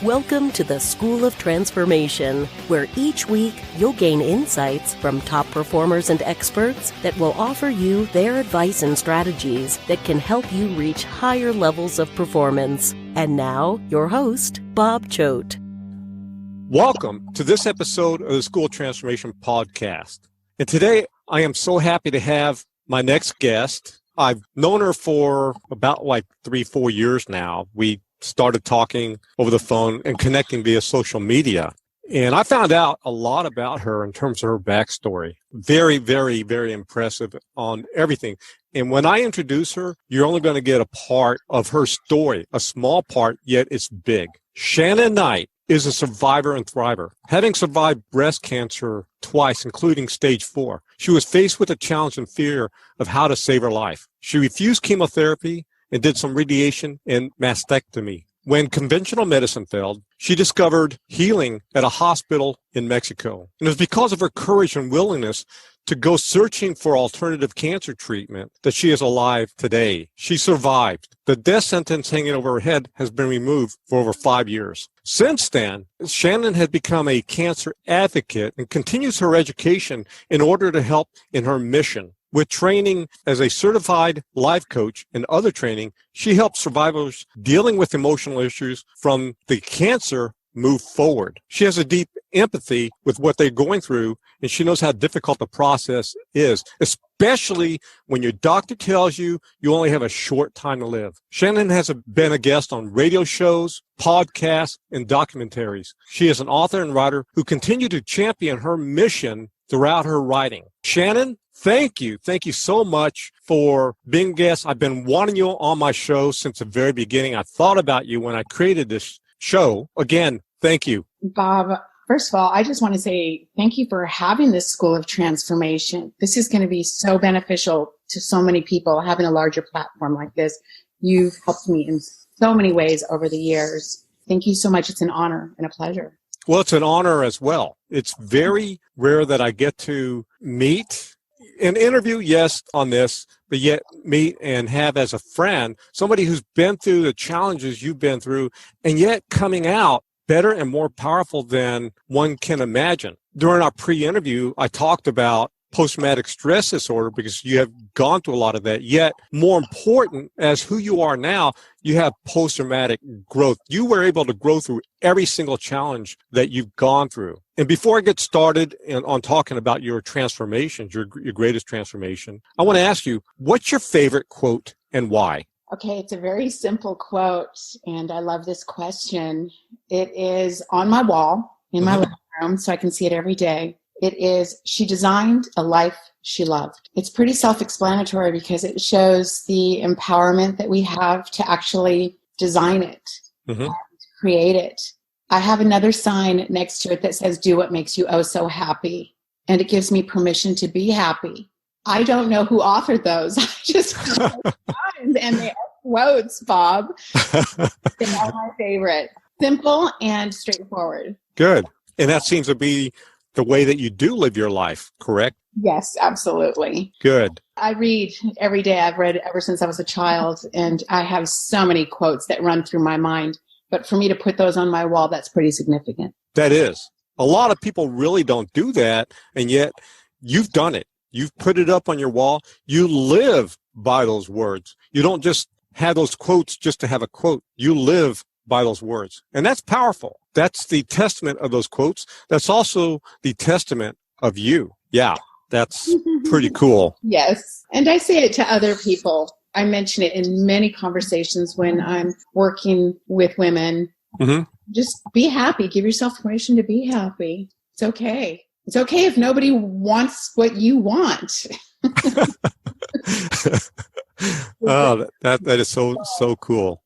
Welcome to the School of Transformation, where each week you'll gain insights from top performers and experts that will offer you their advice and strategies that can help you reach higher levels of performance. And now, your host, Bob Choat. Welcome to this episode of the School of Transformation podcast. And today, I am so happy to have my next guest. I've known her for about 3-4 years now. We started talking over the phone and connecting via social media. And I found out a lot about her in terms of her backstory. Very, very, very impressive on everything. And when I introduce her, you're only going to get a part of her story, a small part, yet it's big. Shannon Knight is a survivor and thriver. Having survived breast cancer twice, including stage 4, she was faced with the challenge and fear of how to save her life. She refused chemotherapy and did some radiation and mastectomy. When conventional medicine failed, she discovered healing at a hospital in Mexico. And it was because of her courage and willingness to go searching for alternative cancer treatment that she is alive today. She survived. The death sentence hanging over her head has been removed for over 5 years. Since then, Shannon has become a cancer advocate and continues her education in order to help in her mission. With training as a certified life coach and other training, she helps survivors dealing with emotional issues from the cancer move forward. She has a deep empathy with what they're going through, and she knows how difficult the process is, especially when your doctor tells you you only have a short time to live. Shannon has been a guest on radio shows, podcasts, and documentaries. She is an author and writer who continue to champion her mission throughout her writing. Shannon, thank you. Thank you so much for being a guest. I've been wanting you on my show since the very beginning. I thought about you when I created this show. Again, thank you. Bob, first of all, I just want to say thank you for having this School of Transformation. This is going to be so beneficial to so many people, having a larger platform like this. You've helped me in so many ways over the years. Thank you so much. It's an honor and a pleasure. Well, it's an honor as well. It's very rare that I get to meet an interview, yes, on this, but yet meet and have as a friend somebody who's been through the challenges you've been through and yet coming out better and more powerful than one can imagine. During our pre-interview, I talked about post-traumatic stress disorder because you have gone through a lot of that. Yet, more important, as who you are now, you have post-traumatic growth. You were able to grow through every single challenge that you've gone through. And before I get started on talking about your transformations, your greatest transformation, I want to ask you, what's your favorite quote and why? Okay, it's a very simple quote, and I love this question. It is on my wall in my living room, so I can see it every day. It is, she designed a life she loved. It's pretty self-explanatory because it shows the empowerment that we have to actually design it, and create it. I have another sign next to it that says, do what makes you oh so happy. And it gives me permission to be happy. I don't know who authored those. I just found those signs, and they are quotes, Bob. They are my favorite. Simple and straightforward. Good. And that seems to be the way that you do live your life, correct? Yes, absolutely. Good. I read every day. I've read ever since I was a child, and I have so many quotes that run through my mind. But for me to put those on my wall, that's pretty significant. That is. A lot of people really don't do that, and yet you've done it. You've put it up on your wall. You live by those words. You don't just have those quotes just to have a quote. You live by those words. And that's powerful. That's the testament of those quotes. That's also the testament of you. Yeah, that's pretty cool. Yes. And I say it to other people. I mention it in many conversations when I'm working with women. Just be happy. Give yourself permission to be happy. It's okay. It's okay if nobody wants what you want. Oh, that is so cool.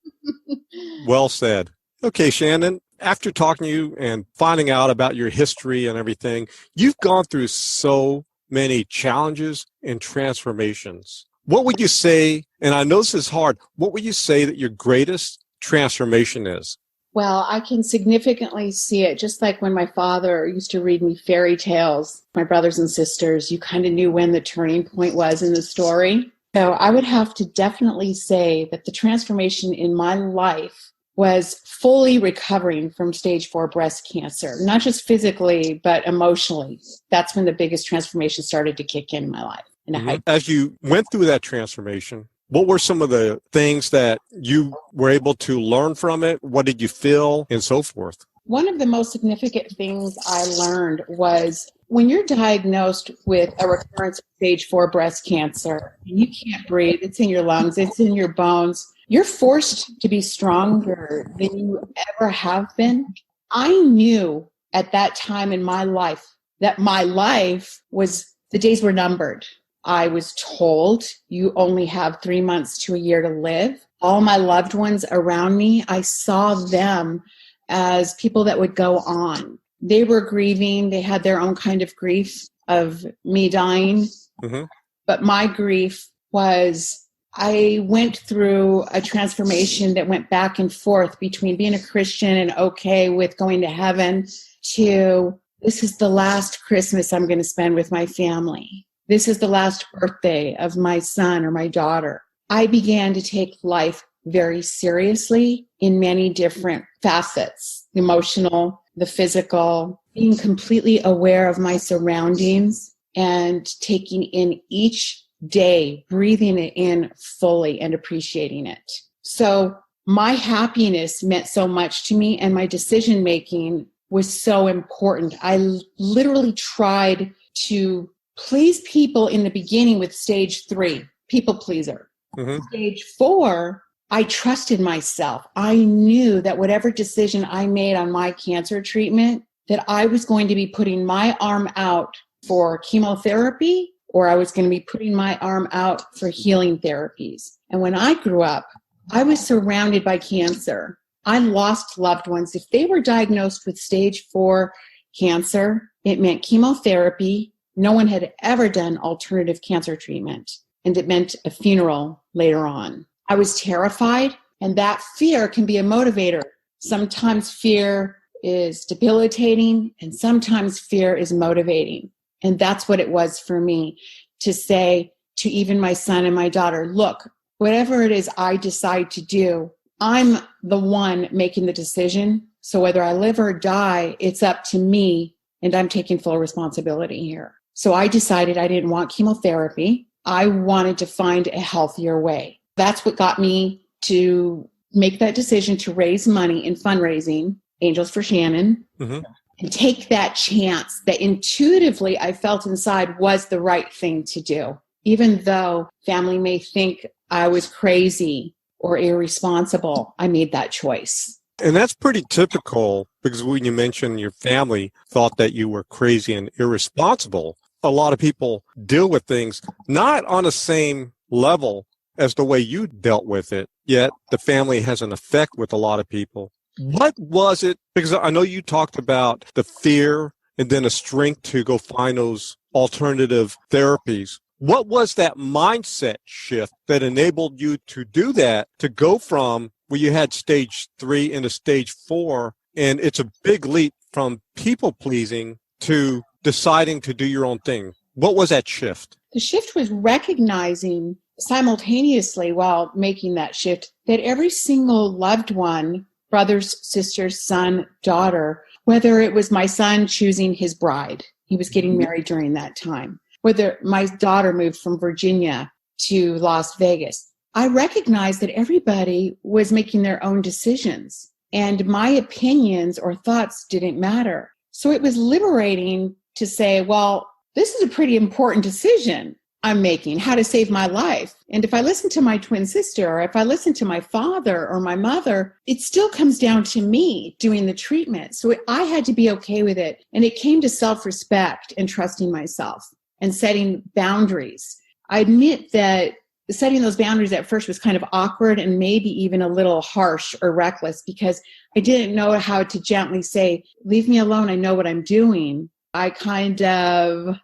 Well said. Okay, Shannon, after talking to you and finding out about your history and everything, you've gone through so many challenges and transformations. What would you say, and I know this is hard, what would you say that your greatest transformation is? Well, I can significantly see it, just like when my father used to read me fairy tales, my brothers and sisters, you kind of knew when the turning point was in the story. So I would have to definitely say that the transformation in my life was fully recovering from stage 4 breast cancer, not just physically, but emotionally. That's when the biggest transformation started to kick in my life. As you went through that transformation, what were some of the things that you were able to learn from it? What did you feel and so forth? One of the most significant things I learned was when you're diagnosed with a recurrence of stage 4 breast cancer, and you can't breathe, it's in your lungs, it's in your bones, you're forced to be stronger than you ever have been. I knew at that time in my life that my life was, the days were numbered. I was told you only have 3 months to a year to live. All my loved ones around me, I saw them as people that would go on. They were grieving. They had their own kind of grief of me dying. Mm-hmm. But my grief was, I went through a transformation that went back and forth between being a Christian and okay with going to heaven to, this is the last Christmas I'm going to spend with my family. This is the last birthday of my son or my daughter. I began to take life very seriously in many different facets, the emotional, the physical, being completely aware of my surroundings and taking in each day, breathing it in fully and appreciating it. So my happiness meant so much to me, and my decision making was so important. I literally tried to please people in the beginning with stage 3, people pleaser. Mm-hmm. Stage 4, I trusted myself. I knew that whatever decision I made on my cancer treatment, that I was going to be putting my arm out for chemotherapy, or I was going to be putting my arm out for healing therapies. And when I grew up, I was surrounded by cancer. I lost loved ones. If they were diagnosed with stage 4 cancer, it meant chemotherapy. No one had ever done alternative cancer treatment, and it meant a funeral later on. I was terrified, and that fear can be a motivator. Sometimes fear is debilitating, and sometimes fear is motivating. And that's what it was for me, to say to even my son and my daughter, look, whatever it is I decide to do, I'm the one making the decision. So whether I live or die, it's up to me, and I'm taking full responsibility here. So I decided I didn't want chemotherapy. I wanted to find a healthier way. That's what got me to make that decision to raise money in fundraising, Angels for Shannon, Mm-hmm. and take that chance that intuitively I felt inside was the right thing to do. Even though family may think I was crazy or irresponsible, I made that choice. And that's pretty typical, because when you mentioned your family thought that you were crazy and irresponsible, a lot of people deal with things not on the same level as the way you dealt with it, yet the family has an effect with a lot of people. What was it? Because I know you talked about the fear and then the strength to go find those alternative therapies. What was that mindset shift that enabled you to do that, to go from where you had stage 3 into stage 4? And it's a big leap from people pleasing to deciding to do your own thing. What was that shift? The shift was recognizing simultaneously while making that shift that every single loved one, brothers, sisters, son, daughter, whether it was my son choosing his bride, he was getting married during that time, whether my daughter moved from Virginia to Las Vegas, I recognized that everybody was making their own decisions, and my opinions or thoughts didn't matter. So it was liberating to say, well, this is a pretty important decision I'm making, how to save my life. And if I listen to my twin sister, or if I listen to my father or my mother, it still comes down to me doing the treatment. So I had to be okay with it. And it came to self-respect and trusting myself and setting boundaries. I admit that setting those boundaries at first was kind of awkward and maybe even a little harsh or reckless, because I didn't know how to gently say, leave me alone, I know what I'm doing. I kind of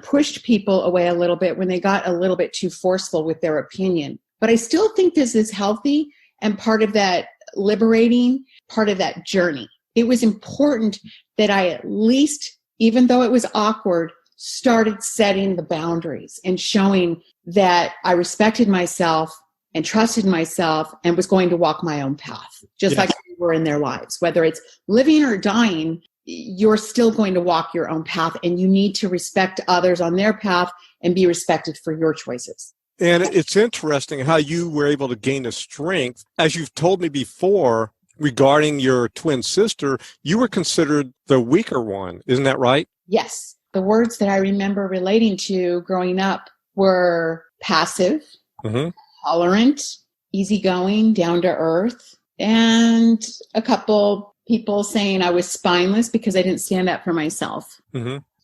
pushed people away a little bit when they got a little bit too forceful with their opinion. But I still think this is healthy and part of that liberating, part of that journey. It was important that I at least, even though it was awkward, started setting the boundaries and showing that I respected myself and trusted myself and was going to walk my own path, just like they were in their lives. Whether it's living or dying, you're still going to walk your own path, and you need to respect others on their path and be respected for your choices. And it's interesting how you were able to gain the strength. As you've told me before regarding your twin sister, you were considered the weaker one. Isn't that right? Yes. The words that I remember relating to growing up were passive, tolerant, easygoing, down to earth, and a couple people saying I was spineless because I didn't stand up for myself.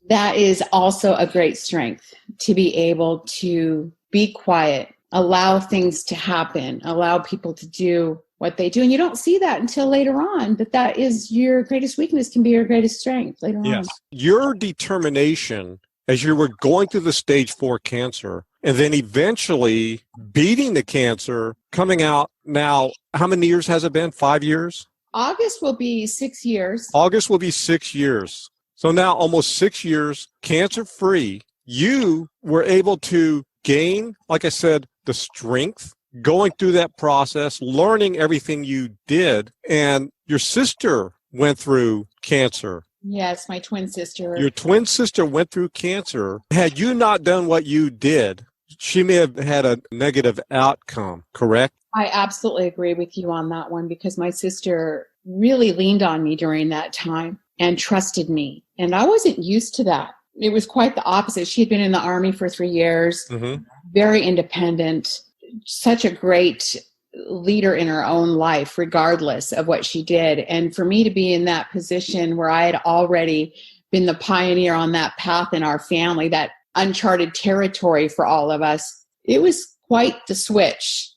That is also a great strength, to be able to be quiet, allow things to happen, allow people to do what they do. And you don't see that until later on, but that is your greatest weakness can be your greatest strength later on. Your determination as you were going through the stage 4 cancer and then eventually beating the cancer, coming out now, how many years has it been? 5 years? August will be 6 years. August will be 6 years. So now almost 6 years cancer-free. You were able to gain, like I said, the strength, going through that process, learning everything you did. And your sister went through cancer. Yes, my twin sister. Your twin sister went through cancer. Had you not done what you did, she may have had a negative outcome, correct? I absolutely agree with you on that one, because my sister really leaned on me during that time and trusted me. And I wasn't used to that. It was quite the opposite. She had been in the Army for 3 years, very independent, such a great leader in her own life, regardless of what she did. And for me to be in that position where I had already been the pioneer on that path in our family, that uncharted territory for all of us, it was quite the switch.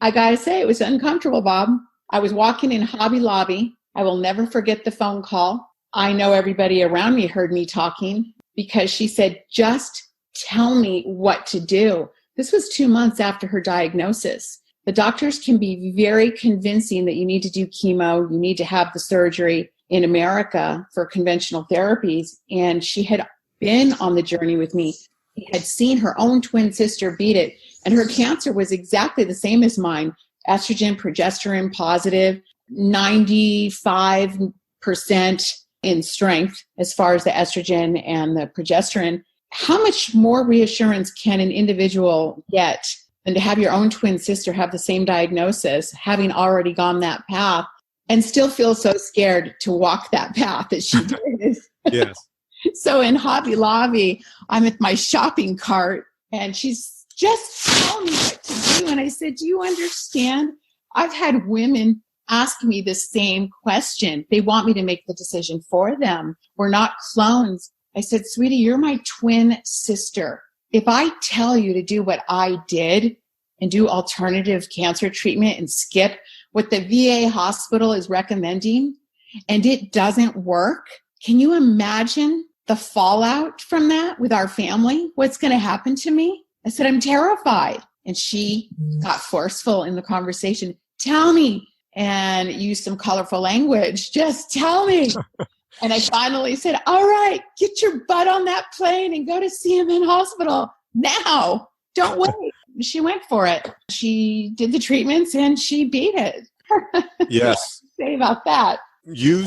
I gotta say, it was uncomfortable, Bob. I was walking in Hobby Lobby. I will never forget the phone call. I know everybody around me heard me talking, because she said, just tell me what to do. This was 2 months after her diagnosis. The doctors can be very convincing that you need to do chemo, you need to have the surgery in America for conventional therapies. And she had been on the journey with me. She had seen her own twin sister beat it, and her cancer was exactly the same as mine. Estrogen, progesterone positive, 95% in strength as far as the estrogen and the progesterone. How much more reassurance can an individual get than to have your own twin sister have the same diagnosis, having already gone that path, and still feel so scared to walk that path that she did? Yes. So in Hobby Lobby, I'm at my shopping cart, and she's just telling me what to do. And I said, do you understand? I've had women ask me the same question. They want me to make the decision for them. We're not clones. I said, sweetie, you're my twin sister. If I tell you to do what I did and do alternative cancer treatment and skip what the VA hospital is recommending, and it doesn't work, can you imagine the fallout from that with our family? What's going to happen to me? I said, I'm terrified. And she got forceful in the conversation. Tell me. And used some colorful language. Just tell me. And I finally said, all right, get your butt on that plane and go to CMN Hospital now. Don't wait. She went for it. She did the treatments and she beat it. Yes. Say about that. You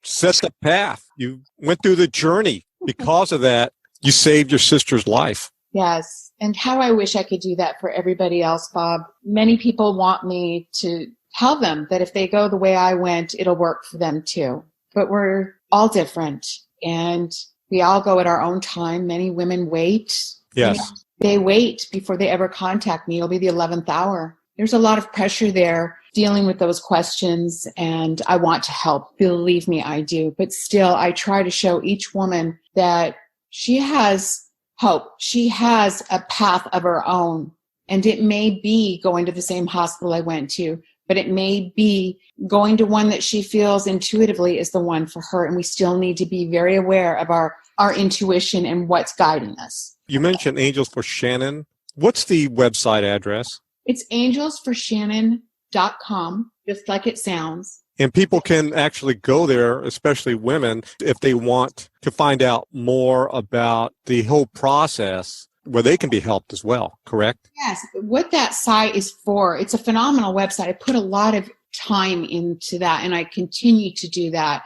set the path. You went through the journey. Because of that, you saved your sister's life. Yes. And how I wish I could do that for everybody else, Bob. Many people want me to tell them that if they go the way I went, it'll work for them too. But we're all different, and we all go at our own time. Many women wait. Yes. They wait before they ever contact me. It'll be the 11th hour. There's a lot of pressure there dealing with those questions, and I want to help. Believe me, I do. But still, I try to show each woman that she has hope. She has a path of her own, and it may be going to the same hospital I went to, but it may be going to one that she feels intuitively is the one for her. And we still need to be very aware of our intuition and what's guiding us. You mentioned Angels for Shannon. What's the website address? It's angelsforshannon.com, just like it sounds. And people can actually go there, especially women, if they want to find out more about the whole process. where they can be helped as well, correct? Yes. What that site is for, it's a phenomenal website. I put a lot of time into that, and I continue to do that.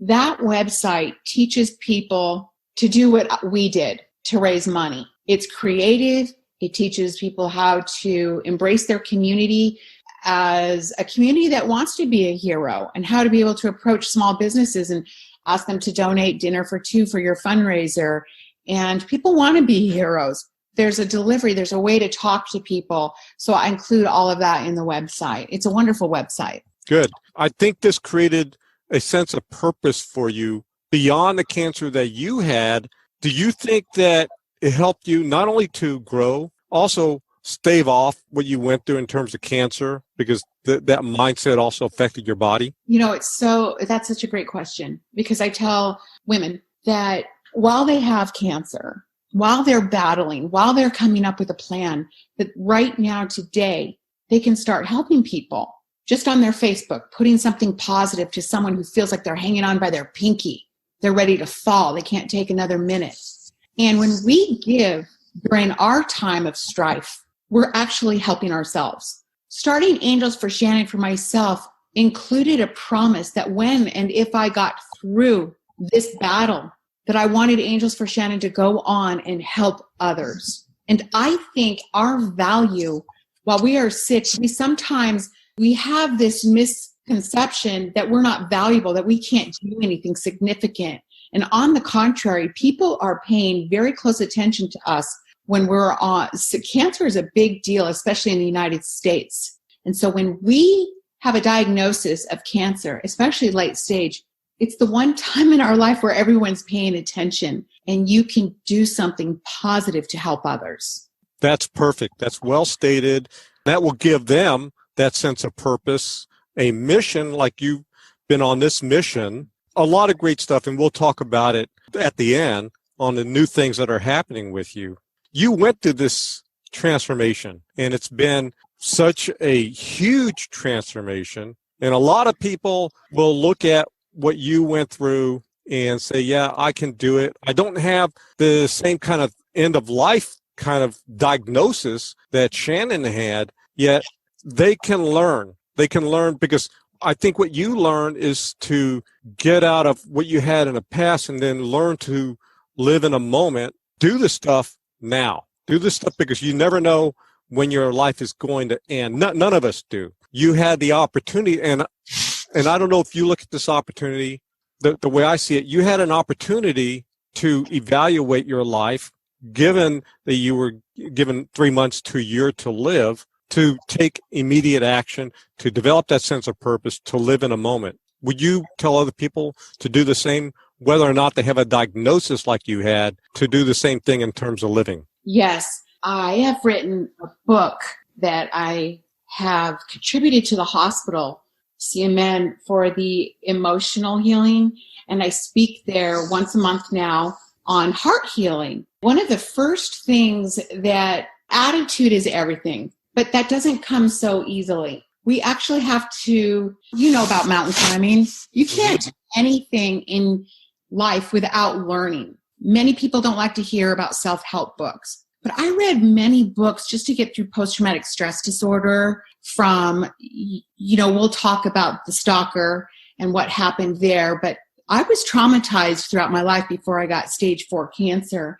That website teaches people to do what we did to raise money. It's creative. It teaches people how to embrace their community as a community that wants to be a hero, and how to be able to approach small businesses and ask them to donate dinner for two for your fundraiser. And people want to be heroes. There's a delivery, there's a way to talk to people. So I include all of that in the website. It's a wonderful website. Good. I think this created a sense of purpose for you beyond the cancer that you had. Do you think that it helped you not only to grow, also stave off what you went through in terms of cancer, because that mindset also affected your body? That's such a great question, because I tell women that while they have cancer, while they're battling, while they're coming up with a plan, that right now, today, they can start helping people just on their Facebook, putting something positive to someone who feels like they're hanging on by their pinky. They're ready to fall. They can't take another minute. And when we give during our time of strife, we're actually helping ourselves. Starting Angels for Shannon for myself included a promise that when and if I got through this battle, that I wanted Angels for Shannon to go on and help others. And I think our value, while we are sick, we have this misconception that we're not valuable, that we can't do anything significant. And on the contrary, people are paying very close attention to us when we're on. Cancer is a big deal, especially in the United States. And so when we have a diagnosis of cancer, especially late stage, it's the one time in our life where everyone's paying attention, and you can do something positive to help others. That's perfect. That's well stated. That will give them that sense of purpose, a mission, like you've been on this mission. A lot of great stuff, and we'll talk about it at the end on the new things that are happening with you. You went through this transformation, and it's been such a huge transformation. And a lot of people will look at what you went through and say, yeah, I can do it. I don't have the same kind of end of life kind of diagnosis that Shannon had, yet they can learn. They can learn, because I think what you learn is to get out of what you had in the past and then learn to live in a moment. Do the stuff now. Do the stuff, because you never know when your life is going to end. None of us do. You had the opportunity, and I don't know if you look at this opportunity the way I see it. You had an opportunity to evaluate your life, given that you were given 3 months to a year to live, to take immediate action, to develop that sense of purpose, to live in a moment. Would you tell other people to do the same, whether or not they have a diagnosis like you had, to do the same thing in terms of living? Yes, I have written a book that I have contributed to the hospital, CMN, for the emotional healing. And I speak there once a month now on heart healing. One of the first things, that attitude is everything, but that doesn't come so easily. We actually have to, about mountain climbing. You can't do anything in life without learning. Many people don't like to hear about self-help books, but I read many books just to get through post-traumatic stress disorder from, we'll talk about the stalker and what happened there, but I was traumatized throughout my life before I got stage 4 cancer.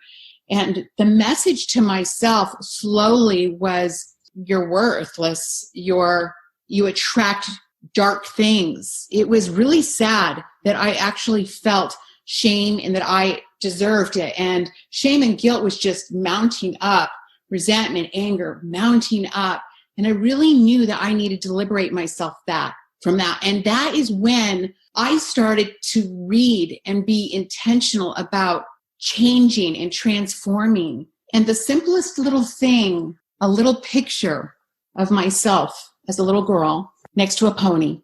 And the message to myself slowly was, you're worthless. You attract dark things. It was really sad that I actually felt shame and that I deserved it. And shame and guilt was just mounting up, resentment, anger, mounting up. And I really knew that I needed to liberate myself from that. And that is when I started to read and be intentional about changing and transforming. And the simplest little thing, a little picture of myself as a little girl next to a pony,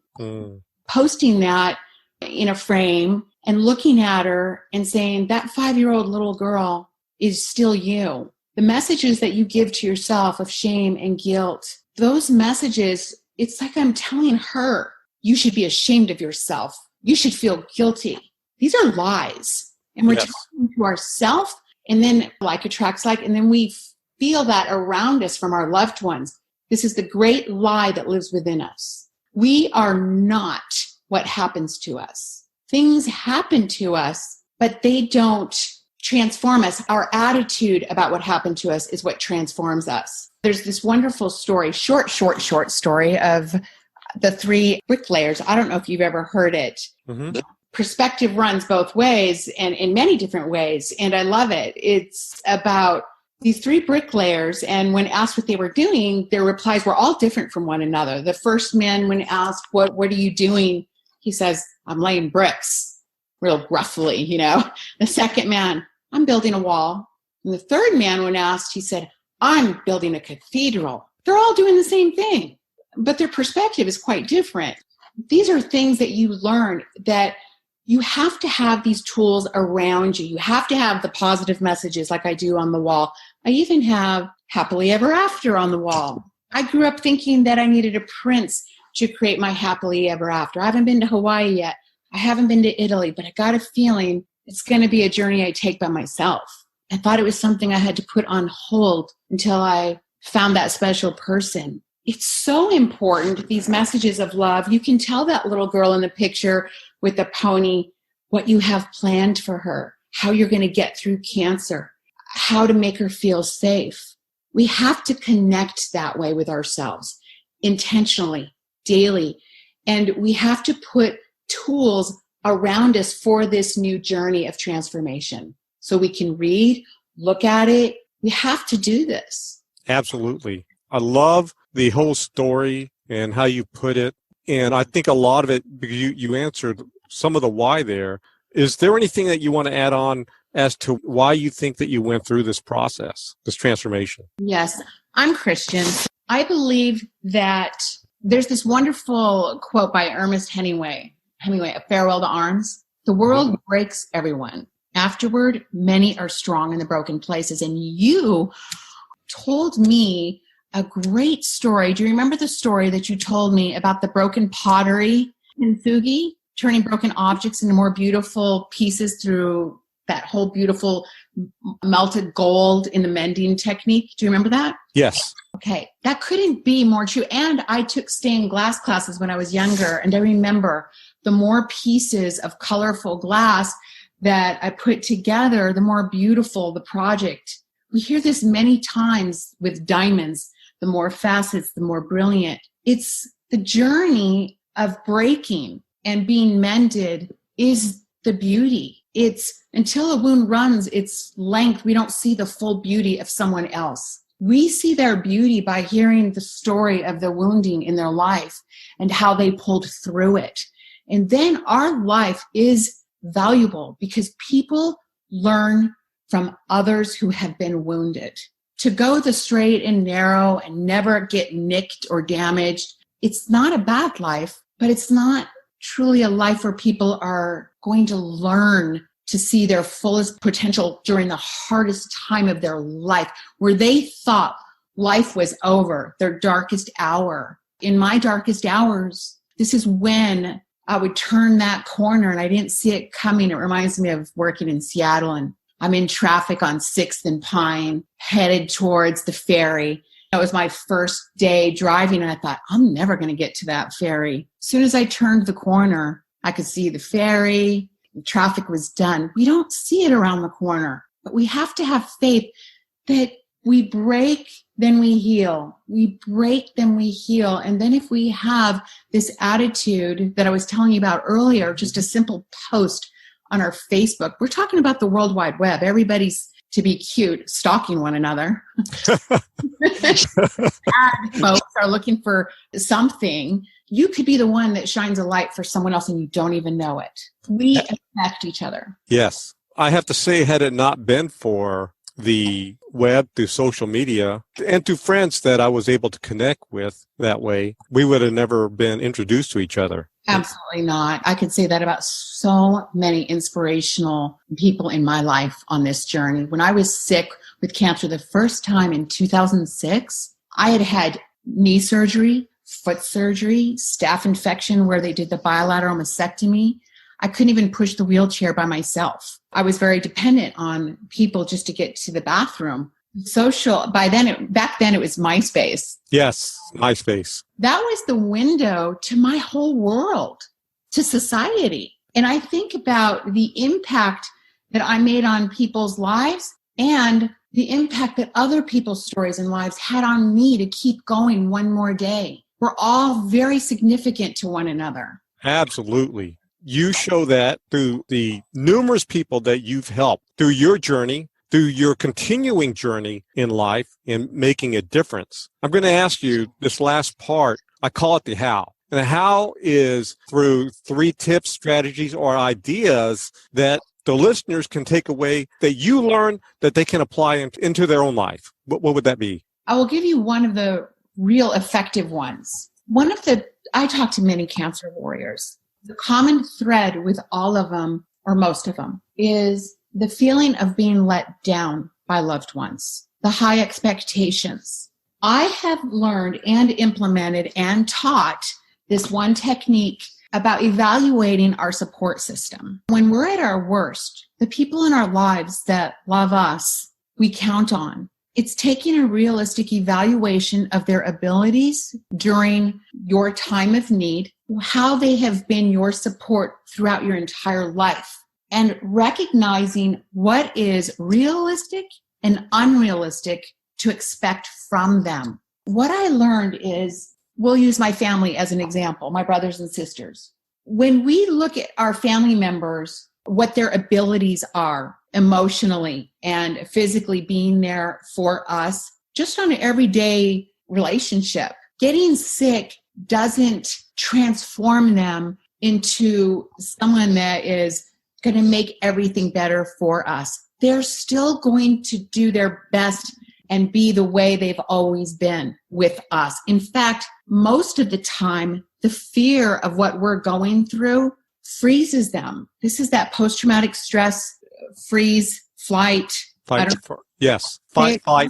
posting that in a frame and looking at her and saying, that 5-year-old little girl is still you. The messages that you give to yourself of shame and guilt, those messages, it's like I'm telling her, you should be ashamed of yourself. You should feel guilty. These are lies. And we're talking to ourselves And then like attracts like, and then we feel that around us from our loved ones. This is the great lie that lives within us. We are not what happens to us. Things happen to us, but they don't transform us. Our attitude about what happened to us is what transforms us. There's this wonderful story, short story of the three bricklayers. I don't know if you've ever heard it. Mm-hmm. Perspective runs both ways and in many different ways. And I love it. It's about these three bricklayers. And when asked what they were doing, their replies were all different from one another. The first man, when asked, what are you doing? He says, I'm laying bricks, real gruffly, you know. The second man, I'm building a wall. And the third man, when asked, he said, I'm building a cathedral. They're all doing the same thing, but their perspective is quite different. These are things that you learn, that you have to have these tools around you. You have to have the positive messages like I do on the wall. I even have happily ever after on the wall. I grew up thinking that I needed a prince to create my happily ever after. I haven't been to Hawaii yet. I haven't been to Italy, but I got a feeling it's going to be a journey I take by myself. I thought it was something I had to put on hold until I found that special person. It's so important, these messages of love. You can tell that little girl in the picture with the pony what you have planned for her, how you're going to get through cancer, how to make her feel safe. We have to connect that way with ourselves intentionally, daily. And we have to put tools around us for this new journey of transformation. So we can read, look at it. We have to do this. Absolutely. I love the whole story and how you put it. And I think a lot of it, you answered some of the why there. Is there anything that you want to add on as to why you think that you went through this process, this transformation? Yes, I'm Christian. I believe that there's this wonderful quote by Ernest Hemingway, A Farewell to Arms. The world breaks everyone. Afterward, many are strong in the broken places. And you told me a great story. Do you remember the story that you told me about the broken pottery in Thugi, turning broken objects into more beautiful pieces through that whole beautiful melted gold in the mending technique? Do you remember that? Yes. Okay. That couldn't be more true. And I took stained glass classes when I was younger. And I remember the more pieces of colorful glass that I put together, the more beautiful the project. We hear this many times with diamonds. The more facets, the more brilliant. It's the journey of breaking and being mended is the beauty. It's until a wound runs its length, we don't see the full beauty of someone else. We see their beauty by hearing the story of the wounding in their life and how they pulled through it. And then our life is valuable because people learn from others who have been wounded. To go the straight and narrow and never get nicked or damaged, it's not a bad life, but it's not truly a life where people are going to learn to see their fullest potential during the hardest time of their life, where they thought life was over, their darkest hour. In my darkest hours, this is when I would turn that corner and I didn't see it coming. It reminds me of working in Seattle, and I'm in traffic on 6th and Pine, headed towards the ferry. It was my first day driving, and I thought, I'm never going to get to that ferry. As soon as I turned the corner, I could see the ferry. The traffic was done. We don't see it around the corner, but we have to have faith that we break, then we heal. We break, then we heal. And then if we have this attitude that I was telling you about earlier, just a simple post on our Facebook. We're talking about the World Wide Web. Everybody's, to be cute, stalking one another. And folks are looking for something. You could be the one that shines a light for someone else and you don't even know it. We affect each other. Yes. I have to say, had it not been for the web, through social media, and to friends that I was able to connect with that way, we would have never been introduced to each other. Absolutely not. I could say that about so many inspirational people in my life on this journey. When I was sick with cancer the first time in 2006, I had had knee surgery, foot surgery, staph infection where they did the bilateral mastectomy. I couldn't even push the wheelchair by myself. I was very dependent on people just to get to the bathroom. Social, back then it was MySpace. Yes, MySpace. That was the window to my whole world, to society. And I think about the impact that I made on people's lives and the impact that other people's stories and lives had on me to keep going one more day. We're all very significant to one another. Absolutely. You show that through the numerous people that you've helped through your journey, through your continuing journey in life in making a difference. I'm going to ask you this last part. I call it the how. And the how is through 3 tips, strategies, or ideas that the listeners can take away that you learn that they can apply into their own life. What would that be? I will give you one of the real effective ones. I talk to many cancer warriors. The common thread with all of them, or most of them, is the feeling of being let down by loved ones, the high expectations. I have learned and implemented and taught this one technique about evaluating our support system. When we're at our worst, the people in our lives that love us, we count on. It's taking a realistic evaluation of their abilities during your time of need, how they have been your support throughout your entire life, and recognizing what is realistic and unrealistic to expect from them. What I learned is, we'll use my family as an example, my brothers and sisters. When we look at our family members, what their abilities are emotionally and physically being there for us, just on an everyday relationship, getting sick doesn't transform them into someone that is going to make everything better for us. They're still going to do their best and be the way they've always been with us. In fact, most of the time, the fear of what we're going through freezes them. This is that post-traumatic stress freeze, flight. Fight,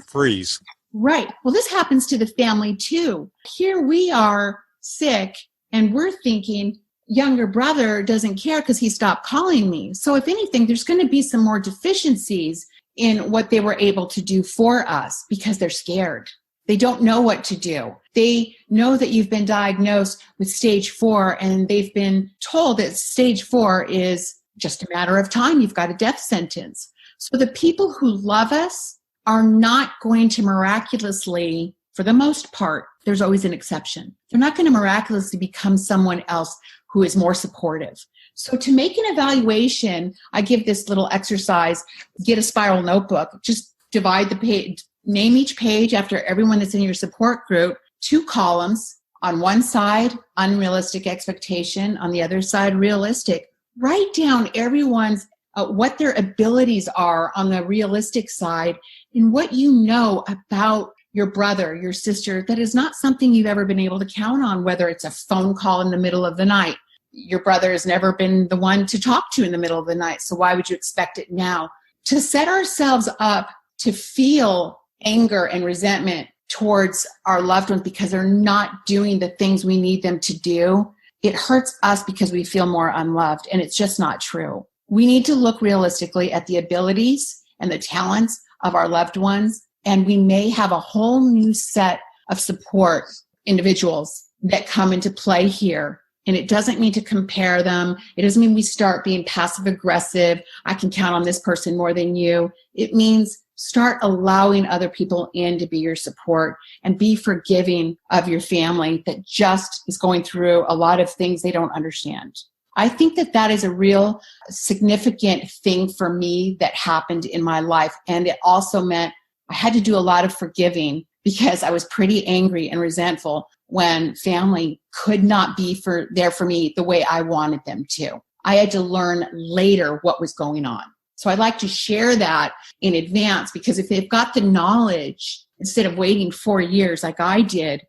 freeze. Right. Well, this happens to the family too. Here we are sick and we're thinking, younger brother doesn't care because he stopped calling me. So if anything, there's going to be some more deficiencies in what they were able to do for us because they're scared. They don't know what to do. They know that you've been diagnosed with stage 4 and they've been told that stage 4 is just a matter of time. You've got a death sentence. So the people who love us are not going to miraculously, for the most part, there's always an exception. They're not going to miraculously become someone else who is more supportive. So to make an evaluation, I give this little exercise, get a spiral notebook, just divide the page, name each page after everyone that's in your support group, 2 columns. On one side, unrealistic expectation. On the other side, realistic. Write down everyone's, what their abilities are on the realistic side and what you know about your brother, your sister, that is not something you've ever been able to count on, whether it's a phone call in the middle of the night. Your brother has never been the one to talk to in the middle of the night, so why would you expect it now? To set ourselves up to feel anger and resentment towards our loved ones because they're not doing the things we need them to do, it hurts us because we feel more unloved, and it's just not true. We need to look realistically at the abilities and the talents of our loved ones, and we may have a whole new set of support individuals that come into play here. And it doesn't mean to compare them. It doesn't mean we start being passive aggressive. I can count on this person more than you. It means start allowing other people in to be your support and be forgiving of your family that just is going through a lot of things they don't understand. I think that that is a real significant thing for me that happened in my life. And it also meant I had to do a lot of forgiving because I was pretty angry and resentful when family could not be there for me the way I wanted them to. I had to learn later what was going on. So I'd like to share that in advance because if they've got the knowledge, instead of waiting 4 years like I did,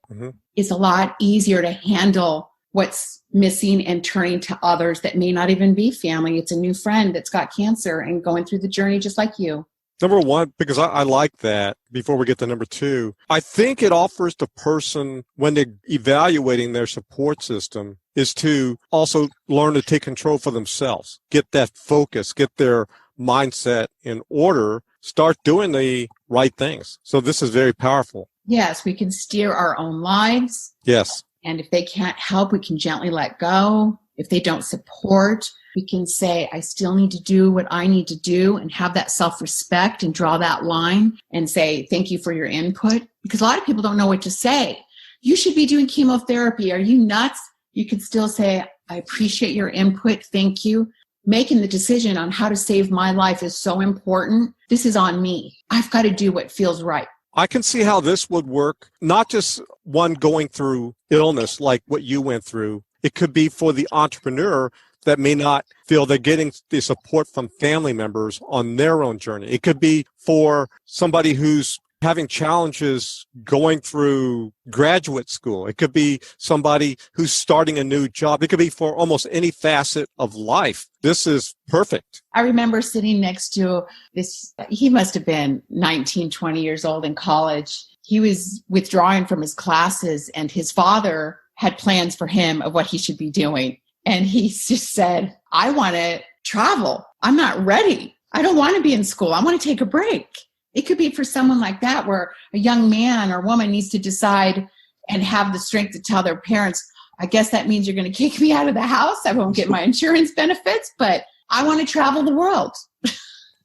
it's a lot easier to handle what's missing and turning to others that may not even be family. It's a new friend that's got cancer and going through the journey just like you. Number one, because I like that, before we get to number 2, I think it offers the person, when they're evaluating their support system, is to also learn to take control for themselves, get that focus, get their mindset in order, start doing the right things. So this is very powerful. Yes, we can steer our own lives. Yes. And if they can't help, we can gently let go. If they don't support, we can say, I still need to do what I need to do, and have that self-respect and draw that line and say, thank you for your input. Because a lot of people don't know what to say. You should be doing chemotherapy. Are you nuts? You could still say, I appreciate your input. Thank you. Making the decision on how to save my life is so important. This is on me. I've got to do what feels right. I can see how this would work, not just one going through illness like what you went through. It could be for the entrepreneur that may not feel they're getting the support from family members on their own journey. It could be for somebody who's having challenges going through graduate school. It could be somebody who's starting a new job. It could be for almost any facet of life. This is perfect. I remember sitting next to this, he must have been 19, 20 years old in college. He was withdrawing from his classes, and his father had plans for him of what he should be doing. And he just said, I want to travel. I'm not ready. I don't want to be in school. I want to take a break. It could be for someone like that, where a young man or woman needs to decide and have the strength to tell their parents, I guess that means you're going to kick me out of the house. I won't get my insurance benefits, but I want to travel the world.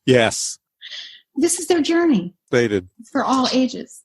Yes. This is their journey. Stated. It's for all ages.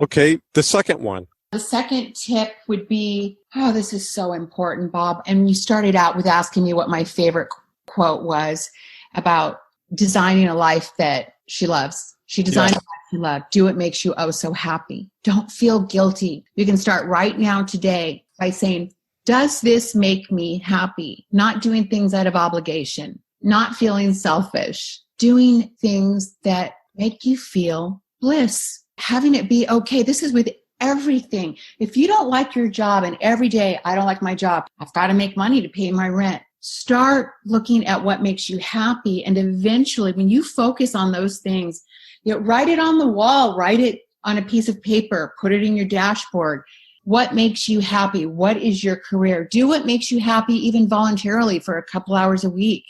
Okay, the second one. The second tip would be, oh, this is so important, Bob. And you started out with asking me what my favorite quote was about designing a life that she loves. She designed a life she loved. Do what makes you oh so happy. Don't feel guilty. You can start right now today by saying, does this make me happy? Not doing things out of obligation, not feeling selfish, doing things that make you feel bliss, having it be okay. This is with everything. If you don't like your job, and every day I don't like my job, I've got to make money to pay my rent. Start looking at what makes you happy. And eventually, when you focus on those things, write it on the wall, write it on a piece of paper, put it in your dashboard. What makes you happy? What is your career? Do what makes you happy, even voluntarily, for a couple hours a week.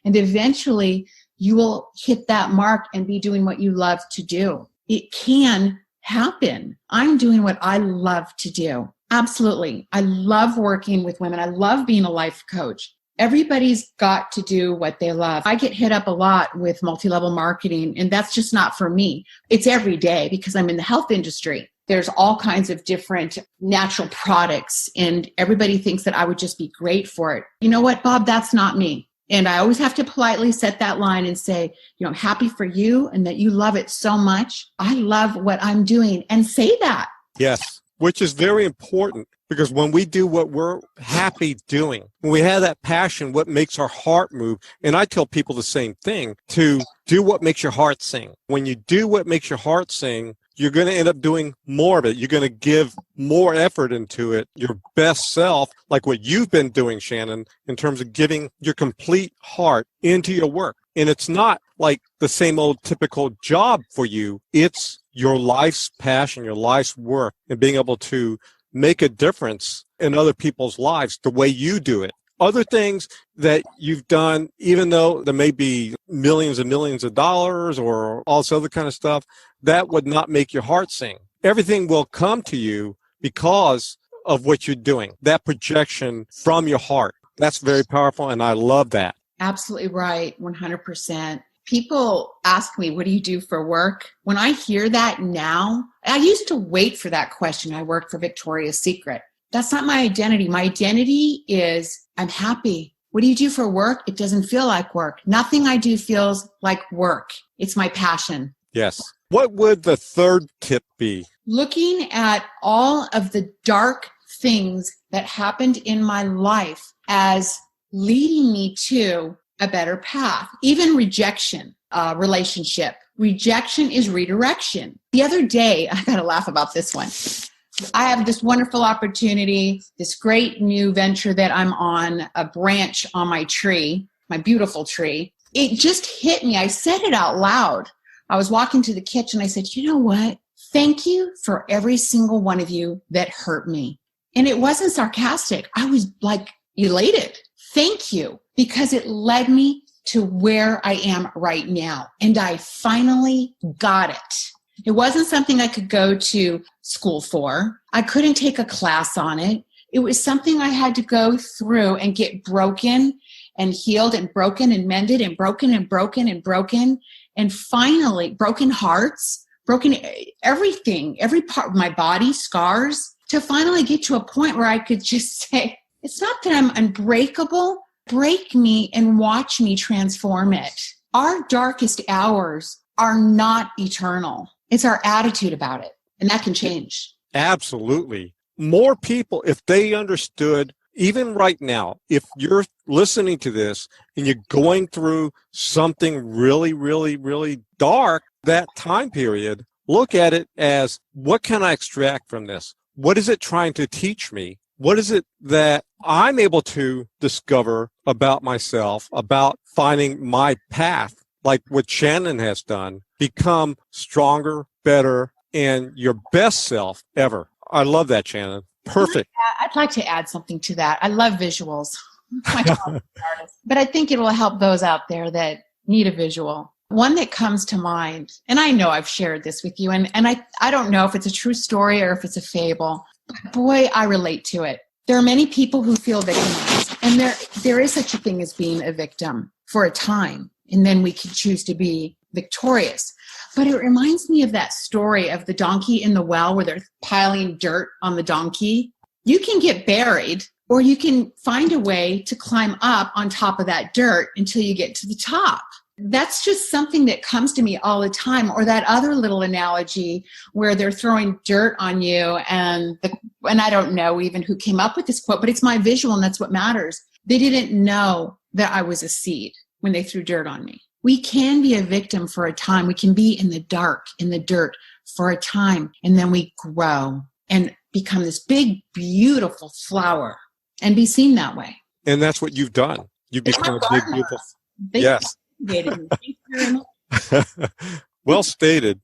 And eventually, you will hit that mark and be doing what you love to do. It can happen. I'm doing what I love to do. Absolutely. I love working with women. I love being a life coach. Everybody's got to do what they love. I get hit up a lot with multi-level marketing, and that's just not for me. It's every day because I'm in the health industry. There's all kinds of different natural products, and everybody thinks that I would just be great for it. You know what, Bob? That's not me. And I always have to politely set that line and say, I'm happy for you and that you love it so much. I love what I'm doing, and say that. Yes, which is very important, because when we do what we're happy doing, when we have that passion, what makes our heart move, and I tell people the same thing, to do what makes your heart sing. When you do what makes your heart sing, you're going to end up doing more of it. You're going to give more effort into it, your best self, like what you've been doing, Shannon, in terms of giving your complete heart into your work. And it's not like the same old typical job for you. It's your life's passion, your life's work, and being able to make a difference in other people's lives the way you do it. Other things that you've done, even though there may be millions and millions of dollars or all this other kind of stuff, that would not make your heart sing. Everything will come to you because of what you're doing, that projection from your heart. That's very powerful, and I love that. Absolutely right, 100%. People ask me, what do you do for work? When I hear that now, I used to wait for that question. I work for Victoria's Secret. That's not my identity. My identity is I'm happy. What do you do for work? It doesn't feel like work. Nothing I do feels like work. It's my passion. Yes. What would the third tip be? Looking at all of the dark things that happened in my life as leading me to a better path. Even rejection, relationship. Rejection is redirection. The other day, I got to laugh about this one. I have this wonderful opportunity, this great new venture that I'm on, a branch on my tree, my beautiful tree. It just hit me. I said it out loud. I was walking to the kitchen. I said, you know what? Thank you for every single one of you that hurt me. And it wasn't sarcastic. I was like elated. Thank you, because it led me to where I am right now. And I finally got it. It wasn't something I could go to school for. I couldn't take a class on it. It was something I had to go through and get broken and healed and broken and mended and broken and broken and broken. And finally, broken hearts, broken everything, every part of my body, scars, to finally get to a point where I could just say, it's not that I'm unbreakable. Break me and watch me transform it. Our darkest hours are not eternal. It's our attitude about it, and that can change. Absolutely. More people, if they understood, even right now, if you're listening to this and you're going through something really, really, really dark, that time period, look at it as, what can I extract from this? What is it trying to teach me? What is it that I'm able to discover about myself, about finding my path, like what Shannon has done, become stronger, better, and your best self ever? I love that, Shannon. Perfect. I'd like to add something to that. I love visuals. I'm an artist. But I think it will help those out there that need a visual. One that comes to mind, and I know I've shared this with you, and I don't know if it's a true story or if it's a fable, but boy, I relate to it. There are many people who feel victimized, and there is such a thing as being a victim for a time, and then we can choose to be victorious. But it reminds me of that story of the donkey in the well where they're piling dirt on the donkey. You can get buried, or you can find a way to climb up on top of that dirt until you get to the top. That's just something that comes to me all the time. Or that other little analogy where they're throwing dirt on you, and I don't know even who came up with this quote, but it's my visual, and that's what matters. They didn't know that I was a seed when they threw dirt on me. We can be a victim for a time. We can be in the dark, in the dirt for a time, and then we grow and become this big, beautiful flower and be seen that way. And that's what you've done. You've become a big, beautiful. Yes. Thank you very much. Well stated.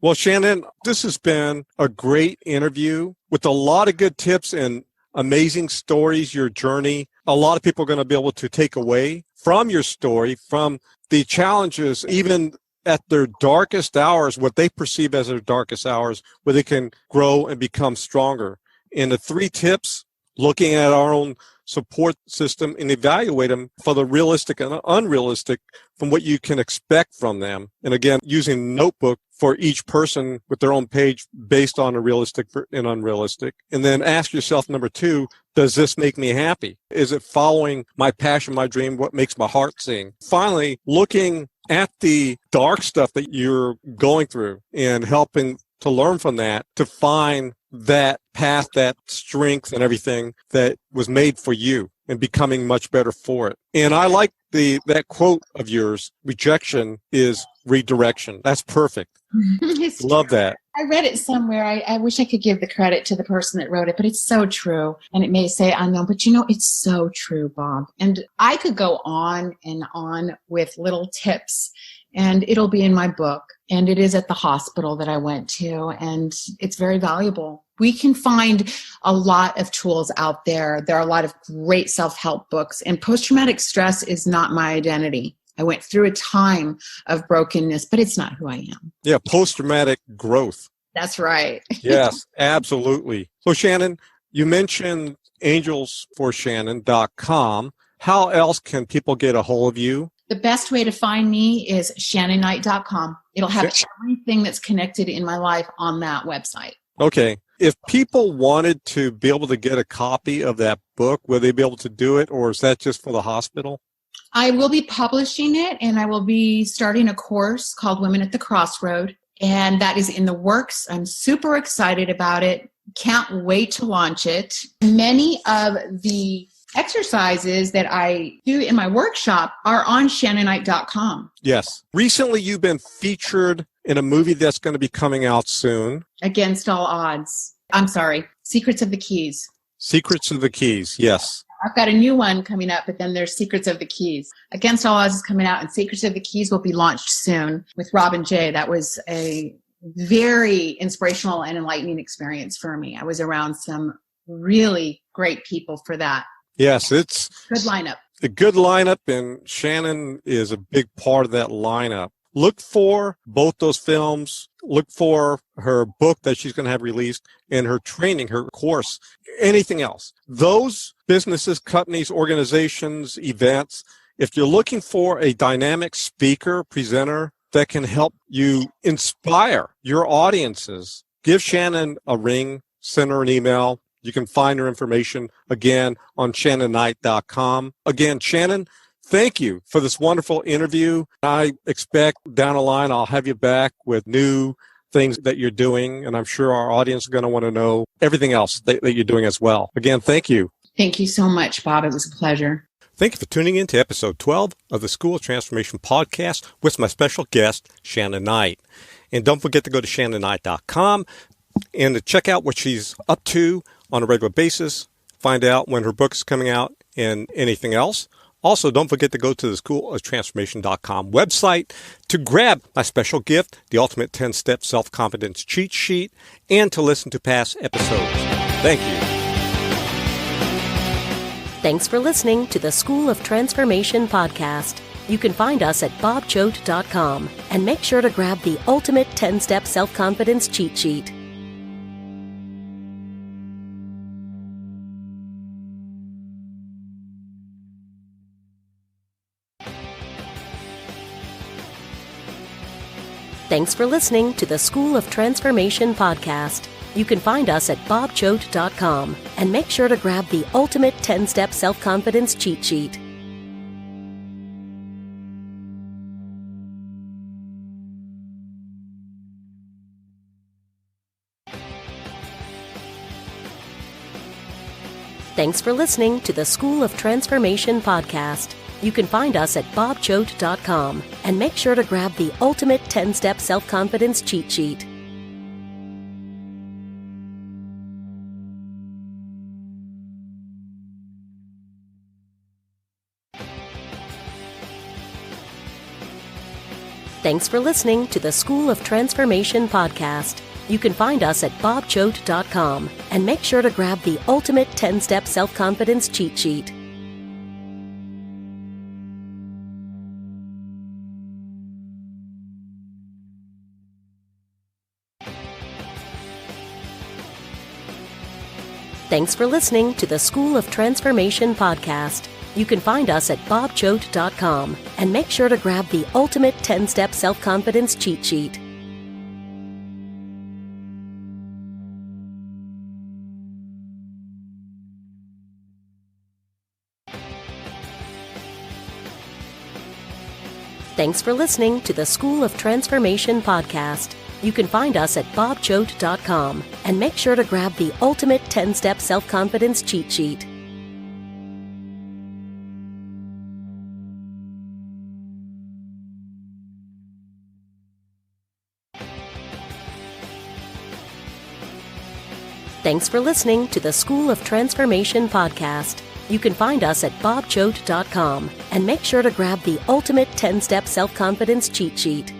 Well, Shannon, this has been a great interview with a lot of good tips and amazing stories, your journey. A lot of people are going to be able to take away from your story, from the challenges, even at their darkest hours, what they perceive as their darkest hours, where they can grow and become stronger. And the 3 tips, looking at our own support system and evaluate them for the realistic and unrealistic from what you can expect from them. And again, using a notebook for each person with their own page based on a realistic and unrealistic. And then ask yourself, number 2, does this make me happy? Is it following my passion, my dream, what makes my heart sing? Finally, looking at the dark stuff that you're going through and helping to learn from that, to find that path, that strength and everything that was made for you, and becoming much better for it. And I like that quote of yours, rejection is redirection. That's perfect. Love that. I read it somewhere. I wish I could give the credit to the person that wrote it, but it's so true. And it may say unknown, but it's so true, Bob. And I could go on and on with little tips, and it'll be in my book. And it is at the hospital that I went to, and it's very valuable. We can find a lot of tools out there. There are a lot of great self-help books, and post-traumatic stress is not my identity. I went through a time of brokenness, but it's not who I am. Yeah, post-traumatic growth. That's right. Yes, absolutely. So Shannon, you mentioned angelsforshannon.com. How else can people get a hold of you? The best way to find me is shannonknight.com. It'll have everything that's connected in my life on that website. Okay. If people wanted to be able to get a copy of that book, will they be able to do it, or is that just for the hospital? I will be publishing it, and I will be starting a course called Women at the Crossroad, and that is in the works. I'm super excited about it. Can't wait to launch it. Many of the exercises that I do in my workshop are on shannonnknight.com. Yes. Recently, you've been featured in a movie that's going to be coming out soon. Against All Odds. I'm sorry. Secrets of the Keys. Secrets of the Keys. Yes. I've got a new one coming up, but then there's Secrets of the Keys. Against All Odds is coming out, and Secrets of the Keys will be launched soon with Robin J. That was a very inspirational and enlightening experience for me. I was around some really great people for that. Yes, it's good lineup. a good lineup, and Shannon is a big part of that lineup. Look for both those films. Look for her book that she's going to have released and her training, her course, anything else. Those businesses, companies, organizations, events, if you're looking for a dynamic speaker, presenter that can help you inspire your audiences, give Shannon a ring, send her an email. You can find her information, again, on shannonknight.com. Again, Shannon, thank you for this wonderful interview. I expect down the line I'll have you back with new things that you're doing, and I'm sure our audience is going to want to know everything else that you're doing as well. Again, thank you. Thank you so much, Bob. It was a pleasure. Thank you for tuning in to episode 12 of the School of Transformation podcast with my special guest, Shannon Knight. And don't forget to go to shannonknight.com and to check out what she's up to on a regular basis, find out when her book is coming out and anything else. Also, don't forget to go to the schooloftransformation.com website to grab my special gift, the Ultimate 10-Step Self-Confidence Cheat Sheet, and to listen to past episodes. Thank you. Thanks for listening to the School of Transformation podcast. You can find us at bobchoat.com and make sure to grab the Ultimate 10-Step Self-Confidence Cheat Sheet. Thanks for listening to the School of Transformation podcast. You can find us at bobchoat.com and make sure to grab the Ultimate 10-Step Self-Confidence Cheat Sheet. Thanks for listening to the School of Transformation podcast. You can find us at bobchoat.com and make sure to grab the Ultimate 10-Step Self-Confidence Cheat Sheet. Thanks for listening to the School of Transformation podcast. You can find us at bobchoat.com and make sure to grab the Ultimate 10-Step Self-Confidence Cheat Sheet. Thanks for listening to the School of Transformation podcast. You can find us at bobchoat.com and make sure to grab the Ultimate 10-Step Self-Confidence Cheat Sheet. Thanks for listening to the School of Transformation podcast. You can find us at bobchoat.com and make sure to grab the Ultimate 10-Step Self-Confidence Cheat Sheet. Thanks for listening to the School of Transformation podcast. You can find us at bobchoat.com and make sure to grab the Ultimate 10-Step Self-Confidence Cheat Sheet.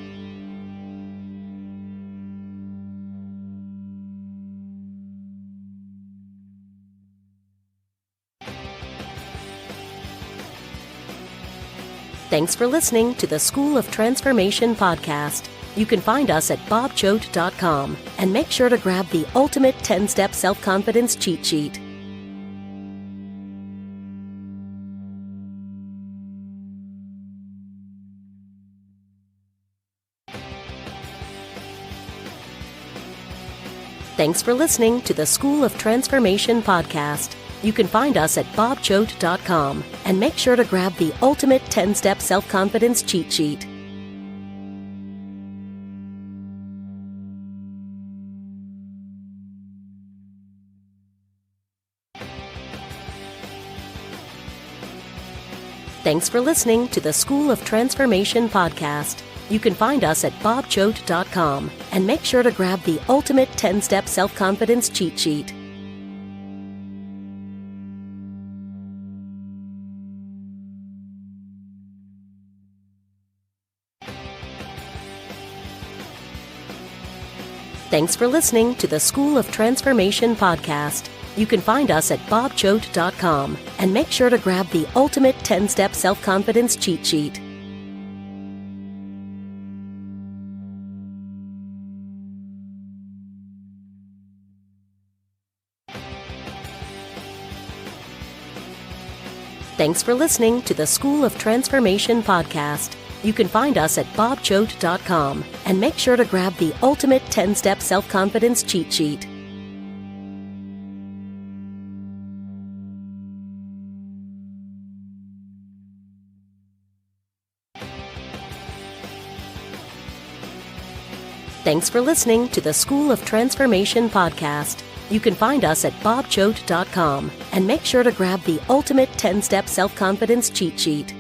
Thanks for listening to the School of Transformation podcast. You can find us at bobchoat.com and make sure to grab the Ultimate 10-Step Self-Confidence Cheat Sheet. Thanks for listening to the School of Transformation podcast. You can find us at bobchoat.com and make sure to grab the Ultimate 10-Step Self-Confidence Cheat Sheet. Thanks for listening to the School of Transformation podcast. You can find us at bobchoat.com and make sure to grab the Ultimate 10-Step Self-Confidence Cheat Sheet. Thanks for listening to the School of Transformation podcast. You can find us at bobchoat.com and make sure to grab the ultimate 10-step self-confidence cheat sheet. Thanks for listening to the School of Transformation podcast. You can find us at bobchoat.com and make sure to grab the ultimate 10-step self-confidence cheat sheet. Thanks for listening to the School of Transformation podcast. You can find us at bobchoat.com and make sure to grab the ultimate 10-step self-confidence cheat sheet.